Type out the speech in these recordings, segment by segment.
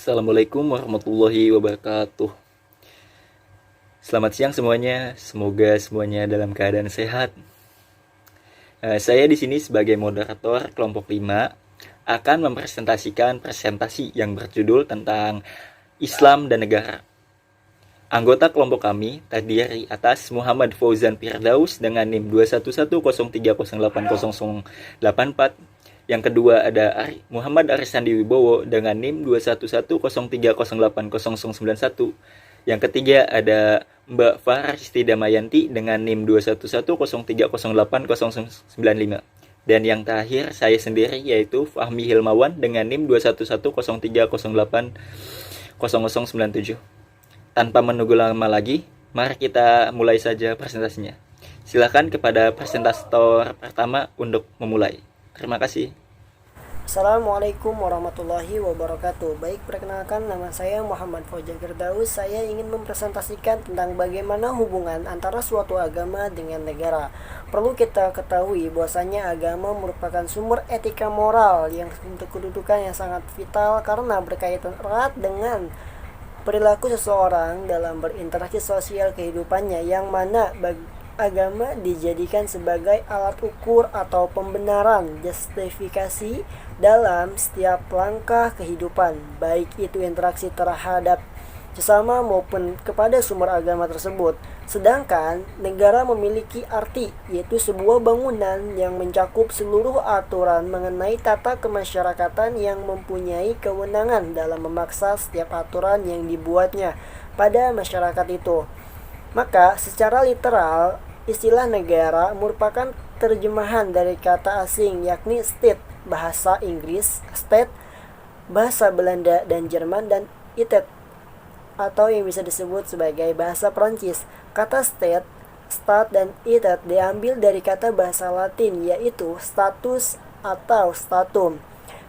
Assalamualaikum warahmatullahi wabarakatuh. Selamat siang semuanya. Semoga semuanya dalam keadaan sehat. Saya di sini sebagai moderator kelompok 5 akan mempresentasikan presentasi yang berjudul tentang Islam dan Negara. Anggota kelompok kami terdiri atas Muhammad Fauzan Firdaus dengan NIM 21103080084. Yang kedua ada Muhammad Arisandi Wibowo dengan NIM 21103080091. Yang ketiga ada Mbak Farah Risti Damayanti dengan NIM 21103080095. Dan yang terakhir saya sendiri yaitu Fahmi Hilmawan dengan NIM 21103080097. Tanpa menunggu lama lagi, mari kita mulai saja presentasinya. Silakan kepada presentator pertama untuk memulai. Terima kasih. Assalamualaikum warahmatullahi wabarakatuh. Baik, perkenalkan, nama saya Muhammad Fauzan Firdaus. Saya ingin mempresentasikan tentang bagaimana hubungan antara suatu agama dengan negara. Perlu kita ketahui bahwasanya agama merupakan sumber etika moral yang untuk kedudukan yang sangat vital karena berkaitan erat dengan perilaku seseorang dalam berinteraksi sosial kehidupannya, yang mana agama dijadikan sebagai alat ukur atau pembenaran justifikasi dalam setiap langkah kehidupan, baik itu interaksi terhadap sesama maupun kepada sumber agama tersebut. Sedangkan negara memiliki arti, yaitu sebuah bangunan yang mencakup seluruh aturan mengenai tata kemasyarakatan yang mempunyai kewenangan dalam memaksa setiap aturan yang dibuatnya pada masyarakat itu. Maka secara literal, istilah negara merupakan terjemahan dari kata asing yakni state, bahasa Inggris, state, bahasa Belanda dan Jerman, dan itet atau yang bisa disebut sebagai bahasa Prancis. Kata state, stat, dan itet diambil dari kata bahasa Latin yaitu status atau statum,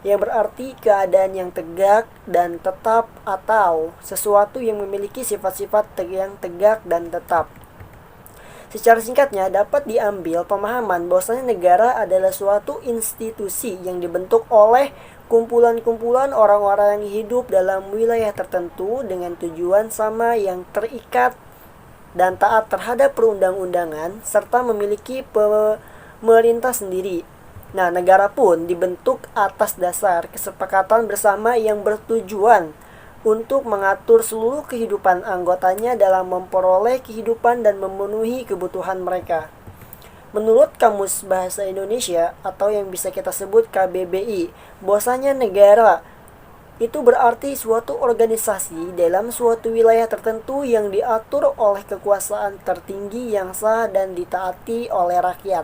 yang berarti keadaan yang tegak dan tetap atau sesuatu yang memiliki sifat-sifat yang tegak dan tetap. Secara singkatnya dapat diambil pemahaman bahwasanya negara adalah suatu institusi yang dibentuk oleh kumpulan-kumpulan orang-orang yang hidup dalam wilayah tertentu dengan tujuan sama yang terikat dan taat terhadap perundang-undangan serta memiliki pemerintah sendiri. Nah, negara pun dibentuk atas dasar kesepakatan bersama yang bertujuan untuk mengatur seluruh kehidupan anggotanya dalam memperoleh kehidupan dan memenuhi kebutuhan mereka. Menurut Kamus Bahasa Indonesia atau yang bisa kita sebut KBBI, bahwasanya negara itu berarti suatu organisasi dalam suatu wilayah tertentu yang diatur oleh kekuasaan tertinggi yang sah dan ditaati oleh rakyat.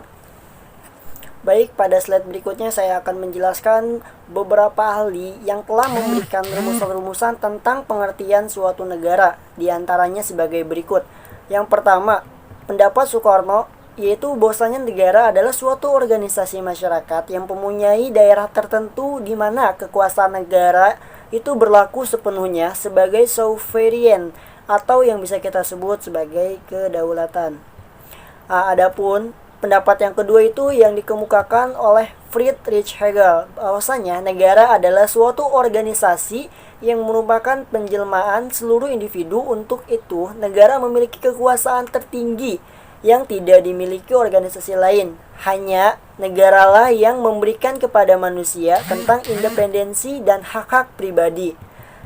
Baik, pada slide berikutnya saya akan menjelaskan beberapa ahli yang telah memberikan rumusan-rumusan tentang pengertian suatu negara, diantaranya sebagai berikut. Yang pertama, pendapat Soekarno, yaitu bahwasanya negara adalah suatu organisasi masyarakat yang mempunyai daerah tertentu di mana kekuasaan negara itu berlaku sepenuhnya sebagai sovereign atau yang bisa kita sebut sebagai kedaulatan. Adapun pendapat yang kedua itu yang dikemukakan oleh Friedrich Hegel, bahwasanya negara adalah suatu organisasi yang merupakan penjelmaan seluruh individu. Untuk itu, negara memiliki kekuasaan tertinggi yang tidak dimiliki organisasi lain. Hanya negaralah yang memberikan kepada manusia tentang independensi dan hak-hak pribadi.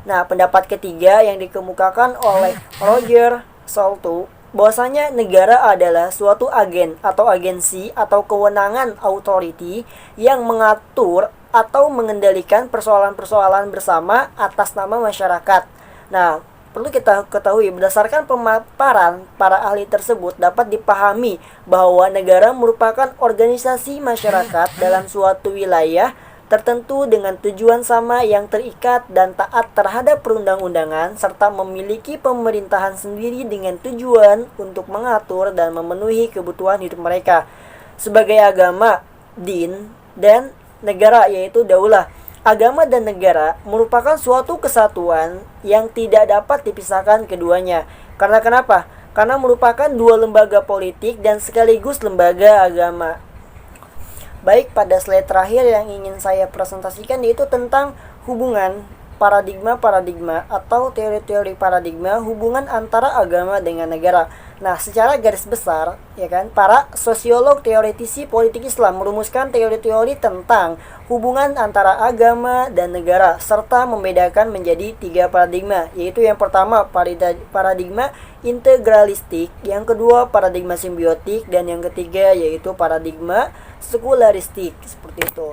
Nah, pendapat ketiga yang dikemukakan oleh Roger Salto, bahwasanya negara adalah suatu agen atau agensi atau kewenangan authority yang mengatur atau mengendalikan persoalan-persoalan bersama atas nama masyarakat. Nah, perlu kita ketahui berdasarkan pemaparan para ahli tersebut dapat dipahami bahwa negara merupakan organisasi masyarakat dalam suatu wilayah tertentu dengan tujuan sama yang terikat dan taat terhadap perundang-undangan serta memiliki pemerintahan sendiri dengan tujuan untuk mengatur dan memenuhi kebutuhan hidup mereka. Sebagai agama, din, dan negara yaitu daulah. Agama dan negara merupakan suatu kesatuan yang tidak dapat dipisahkan keduanya. Karena kenapa? Karena merupakan dua lembaga politik dan sekaligus lembaga agama. Baik, pada slide terakhir yang ingin saya presentasikan yaitu tentang hubungan paradigma-paradigma atau teori-teori paradigma hubungan antara agama dengan negara. Nah, secara garis besar, ya kan, para sosiolog teoretisi politik Islam merumuskan teori-teori tentang hubungan antara agama dan negara serta membedakan menjadi 3 paradigma, yaitu yang pertama paradigma integralistik, yang kedua paradigma simbiotik, dan yang ketiga yaitu paradigma sekularistik, seperti itu.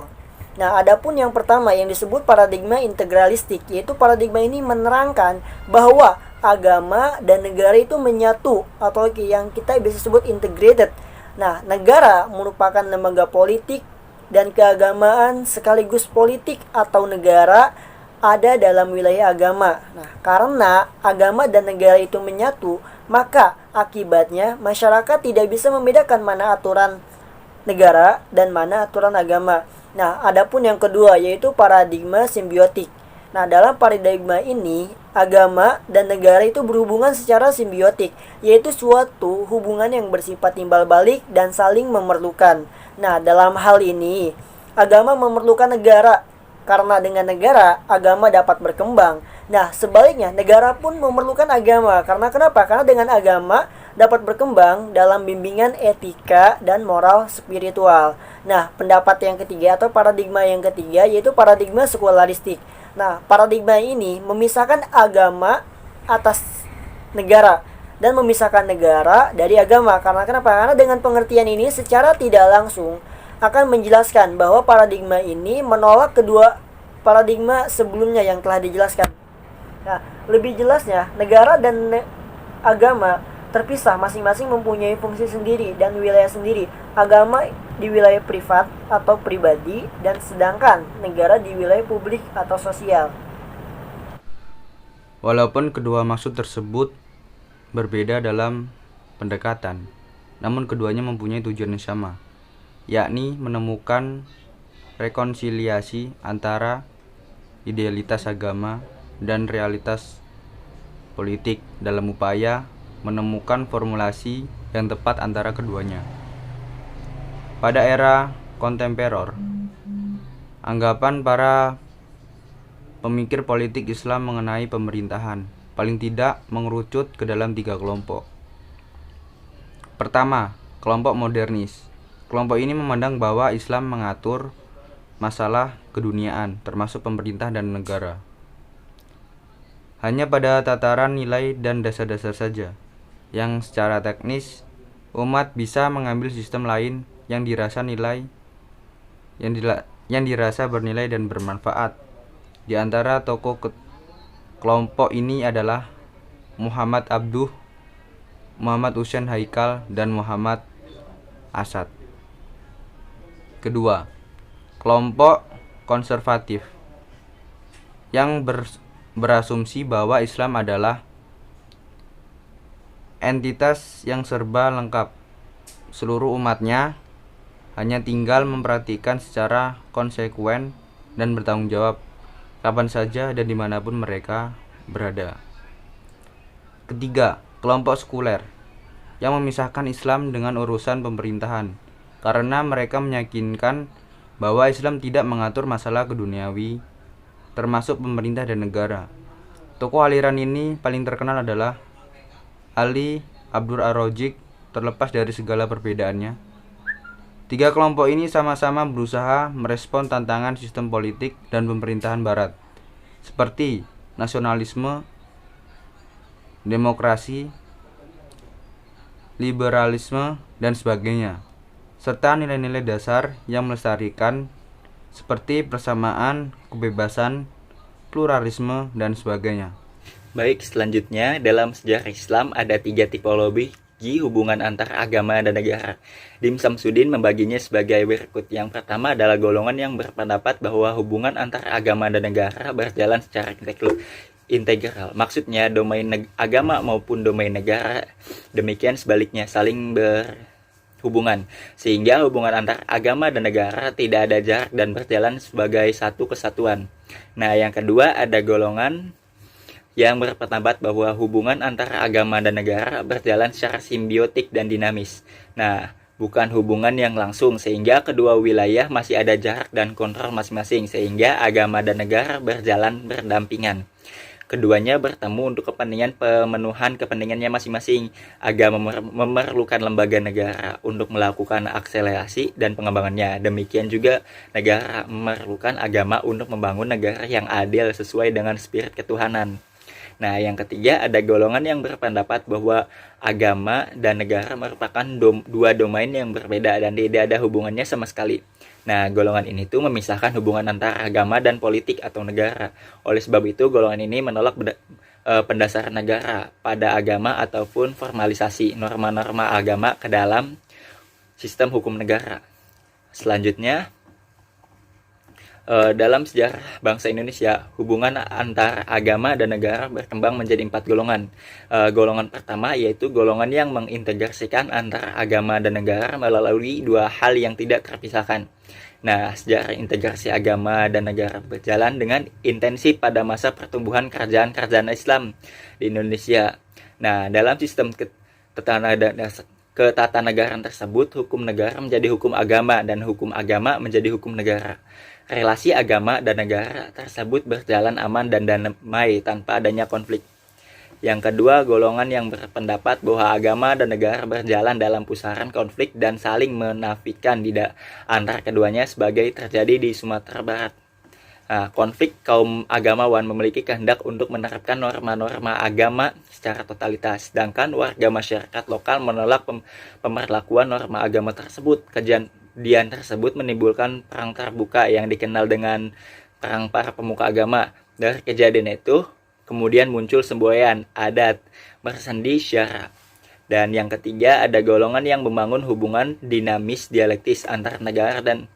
Nah, adapun yang pertama yang disebut paradigma integralistik, yaitu paradigma ini menerangkan bahwa agama dan negara itu menyatu atau yang kita bisa sebut integrated. Nah, negara merupakan lembaga politik dan keagamaan sekaligus politik atau negara ada dalam wilayah agama. Nah, karena agama dan negara itu menyatu, maka akibatnya masyarakat tidak bisa membedakan mana aturan negara dan mana aturan agama. Nah, adapun yang kedua yaitu paradigma simbiotik. Nah, dalam paradigma ini, agama dan negara itu berhubungan secara simbiotik, yaitu suatu hubungan yang bersifat timbal balik dan saling memerlukan. Nah, dalam hal ini, agama memerlukan negara, karena dengan negara, agama dapat berkembang. Nah, sebaliknya, negara pun memerlukan agama. Karena kenapa? Karena dengan agama dapat berkembang dalam bimbingan etika dan moral spiritual. Nah, pendapat yang ketiga atau paradigma yang ketiga yaitu paradigma sekularistik. Nah, paradigma ini memisahkan agama atas negara dan memisahkan negara dari agama. Karena kenapa? Karena dengan pengertian ini secara tidak langsung akan menjelaskan bahwa paradigma ini menolak kedua paradigma sebelumnya yang telah dijelaskan. Nah, lebih jelasnya, negara dan agama terpisah, masing-masing mempunyai fungsi sendiri dan wilayah sendiri. Agama di wilayah privat atau pribadi, dan sedangkan negara di wilayah publik atau sosial. Walaupun kedua maksud tersebut berbeda dalam pendekatan, namun keduanya mempunyai tujuan yang sama, yakni menemukan rekonsiliasi antara idealitas agama dan realitas politik dalam upaya menemukan formulasi yang tepat antara keduanya. Pada era kontemporer, anggapan para pemikir politik Islam mengenai pemerintahan paling tidak mengerucut ke dalam 3 kelompok. Pertama, kelompok modernis. Kelompok ini memandang bahwa Islam mengatur masalah keduniaan, termasuk pemerintah dan negara, hanya pada tataran nilai dan dasar-dasar saja, yang secara teknis umat bisa mengambil sistem lain yang dirasa bernilai dan bermanfaat. Di antara tokoh kelompok ini adalah Muhammad Abduh, Muhammad Hussein Haikal, dan Muhammad Asad. Kedua, kelompok konservatif yang berasumsi bahwa Islam adalah entitas yang serba lengkap. Seluruh umatnya hanya tinggal memperhatikan secara konsekuen dan bertanggung jawab kapan saja dan dimanapun mereka berada. Ketiga, kelompok sekuler yang memisahkan Islam dengan urusan pemerintahan, karena mereka meyakinkan bahwa Islam tidak mengatur masalah keduniawi, termasuk pemerintah dan negara. Tokoh aliran ini paling terkenal adalah Ali Abdur Ar-Rajiq. Terlepas dari segala perbedaannya, 3 kelompok ini sama-sama berusaha merespon tantangan sistem politik dan pemerintahan Barat, seperti nasionalisme, demokrasi, liberalisme, dan sebagainya, serta nilai-nilai dasar yang melestarikan seperti persamaan, kebebasan, pluralisme, dan sebagainya. Baik, selanjutnya dalam sejarah Islam ada 3 tipologi hubungan antar agama dan negara. Dim Samsudin membaginya sebagai berikut. Yang pertama adalah golongan yang berpendapat bahwa hubungan antar agama dan negara berjalan secara integral. Maksudnya domain agama maupun domain negara, demikian sebaliknya saling berhubungan, sehingga hubungan antar agama dan negara tidak ada jarak dan berjalan sebagai satu kesatuan. Nah, yang kedua ada golongan yang berpendapat bahwa hubungan antara agama dan negara berjalan secara simbiotik dan dinamis. Nah, bukan hubungan yang langsung, sehingga kedua wilayah masih ada jarak dan kontrol masing-masing, sehingga agama dan negara berjalan berdampingan. Keduanya bertemu untuk kepentingan pemenuhan kepentingannya masing-masing. Agama memerlukan lembaga negara untuk melakukan akselerasi dan pengembangannya. Demikian juga negara memerlukan agama untuk membangun negara yang adil sesuai dengan spirit ketuhanan. Nah, yang ketiga, ada golongan yang berpendapat bahwa agama dan negara merupakan dua domain yang berbeda dan tidak ada hubungannya sama sekali. Nah, golongan ini tuh memisahkan hubungan antara agama dan politik atau negara. Oleh sebab itu, golongan ini menolak pendasaran negara pada agama ataupun formalisasi norma-norma agama ke dalam sistem hukum negara. Selanjutnya, dalam sejarah bangsa Indonesia, hubungan antara agama dan negara berkembang menjadi 4 golongan. Golongan pertama yaitu golongan yang mengintegrasikan antara agama dan negara melalui dua hal yang tidak terpisahkan. Nah, sejarah integrasi agama dan negara berjalan dengan intensif pada masa pertumbuhan kerajaan-kerajaan Islam di Indonesia. Nah, dalam sistem ketatanegaraan tersebut, hukum negara menjadi hukum agama dan hukum agama menjadi hukum negara. Relasi agama dan negara tersebut berjalan aman dan damai tanpa adanya konflik. Yang kedua, golongan yang berpendapat bahwa agama dan negara berjalan dalam pusaran konflik dan saling menafikan antara keduanya sebagai terjadi di Sumatera Barat. Nah, konflik kaum agamawan memiliki kehendak untuk menerapkan norma-norma agama secara totalitas, sedangkan warga masyarakat lokal menolak pemberlakuan norma agama tersebut. Kejadian tersebut menimbulkan perang terbuka yang dikenal dengan perang para pemuka agama. Dari kejadian itu kemudian muncul semboyan, adat, bersendi, syara. Dan yang ketiga, ada golongan yang membangun hubungan dinamis dialektis antara negara dan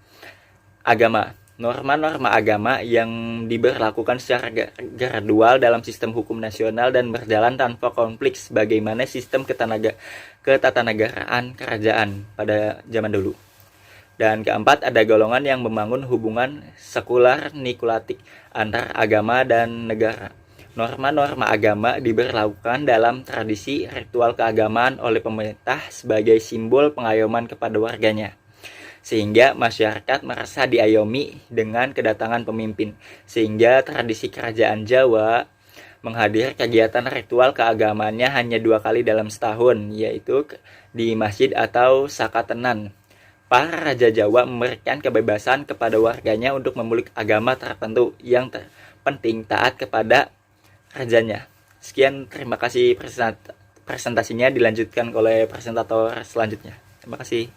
agama. Norma-norma agama yang diberlakukan secara gradual dalam sistem hukum nasional dan berjalan tanpa konflik sebagaimana sistem ketatanegaraan kerajaan pada zaman dulu. Dan keempat, ada golongan yang membangun hubungan sekular nikolatik antara agama dan negara. Norma-norma agama diberlakukan dalam tradisi ritual keagamaan oleh pemerintah sebagai simbol pengayoman kepada warganya, sehingga masyarakat merasa diayomi dengan kedatangan pemimpin. Sehingga tradisi kerajaan Jawa menghadir kegiatan ritual keagamaannya hanya 2 kali dalam setahun, yaitu di masjid atau sakatenan. Para raja Jawa memberikan kebebasan kepada warganya untuk memeluk agama tertentu, yang terpenting taat kepada rajanya. Sekian, terima kasih presentasinya, dilanjutkan oleh presentator selanjutnya. Terima kasih.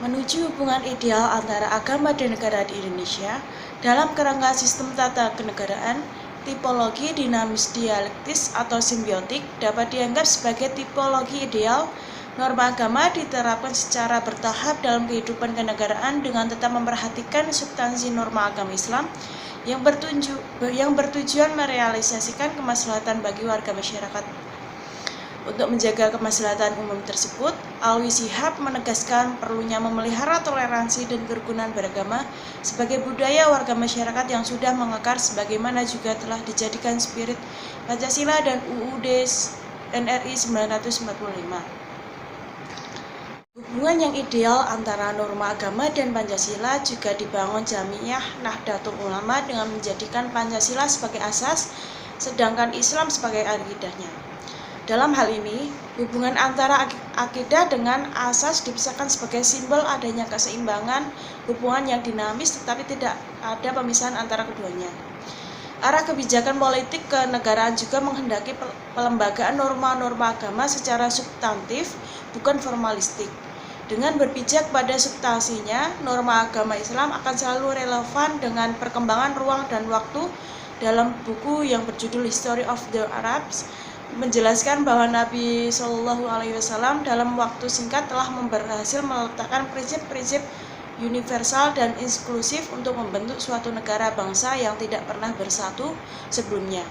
Menuju hubungan ideal antara agama dan negara di Indonesia dalam kerangka sistem tata kenegaraan, tipologi dinamis dialektis atau simbiotik dapat dianggap sebagai tipologi ideal. Norma agama diterapkan secara bertahap dalam kehidupan kenegaraan dengan tetap memperhatikan substansi norma agama Islam yang bertujuan merealisasikan kemaslahatan bagi warga masyarakat. Untuk menjaga kemaslahatan umum tersebut, Alwi Shihab menegaskan perlunya memelihara toleransi dan kerukunan beragama sebagai budaya warga masyarakat yang sudah mengakar, sebagaimana juga telah dijadikan spirit Pancasila dan UUD NRI 1945. Hubungan yang ideal antara norma agama dan Pancasila juga dibangun Jamiah Nahdlatul Ulama dengan menjadikan Pancasila sebagai asas, sedangkan Islam sebagai akidahnya. Dalam hal ini, hubungan antara akidah dengan asas dipisahkan sebagai simbol adanya keseimbangan, hubungan yang dinamis tetapi tidak ada pemisahan antara keduanya. Arah kebijakan politik kenegaraan juga menghendaki pelembagaan norma-norma agama secara substantif, bukan formalistik. Dengan berpijak pada substansinya, norma agama Islam akan selalu relevan dengan perkembangan ruang dan waktu. Dalam buku yang berjudul History of the Arabs, menjelaskan bahwa Nabi Shallallahu Alaihi Wasallam dalam waktu singkat telah berhasil meletakkan prinsip-prinsip universal dan inklusif untuk membentuk suatu negara bangsa yang tidak pernah bersatu sebelumnya,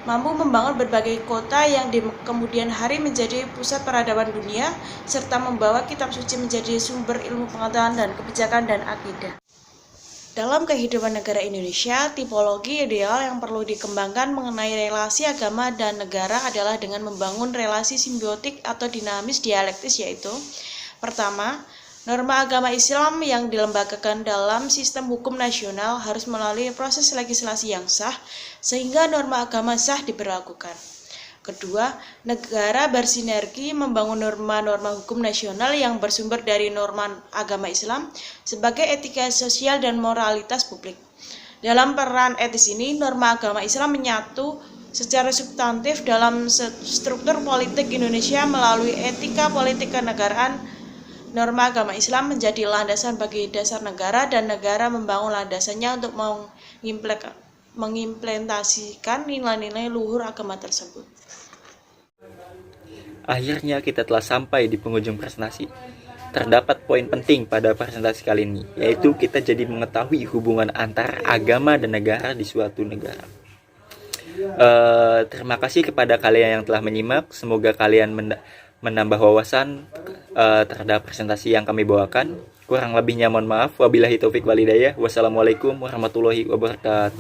mampu membangun berbagai kota yang di kemudian hari menjadi pusat peradaban dunia, serta membawa kitab suci menjadi sumber ilmu pengetahuan dan kebijakan dan akidah. Dalam kehidupan negara Indonesia, tipologi ideal yang perlu dikembangkan mengenai relasi agama dan negara adalah dengan membangun relasi simbiotik atau dinamis dialektis, yaitu Pertama, norma agama Islam yang dilembagakan dalam sistem hukum nasional harus melalui proses legislasi yang sah, sehingga norma agama sah diberlakukan. Kedua, negara bersinergi membangun norma-norma hukum nasional yang bersumber dari norma agama Islam sebagai etika sosial dan moralitas publik. Dalam peran etis ini, norma agama Islam menyatu secara substantif dalam struktur politik Indonesia melalui etika politik kenegaraan. Norma agama Islam menjadi landasan bagi dasar negara dan negara membangun landasannya untuk mengimplementasikan nilai-nilai luhur agama tersebut. Akhirnya kita telah sampai di penghujung presentasi. Terdapat poin penting pada presentasi kali ini, yaitu kita jadi mengetahui hubungan antara agama dan negara di suatu negara. Terima kasih kepada kalian yang telah menyimak. Semoga kalian menambah wawasan terhadap presentasi yang kami bawakan. Kurang lebihnya mohon maaf. Wabillahi taufik walhidayah. Wassalamualaikum warahmatullahi wabarakatuh.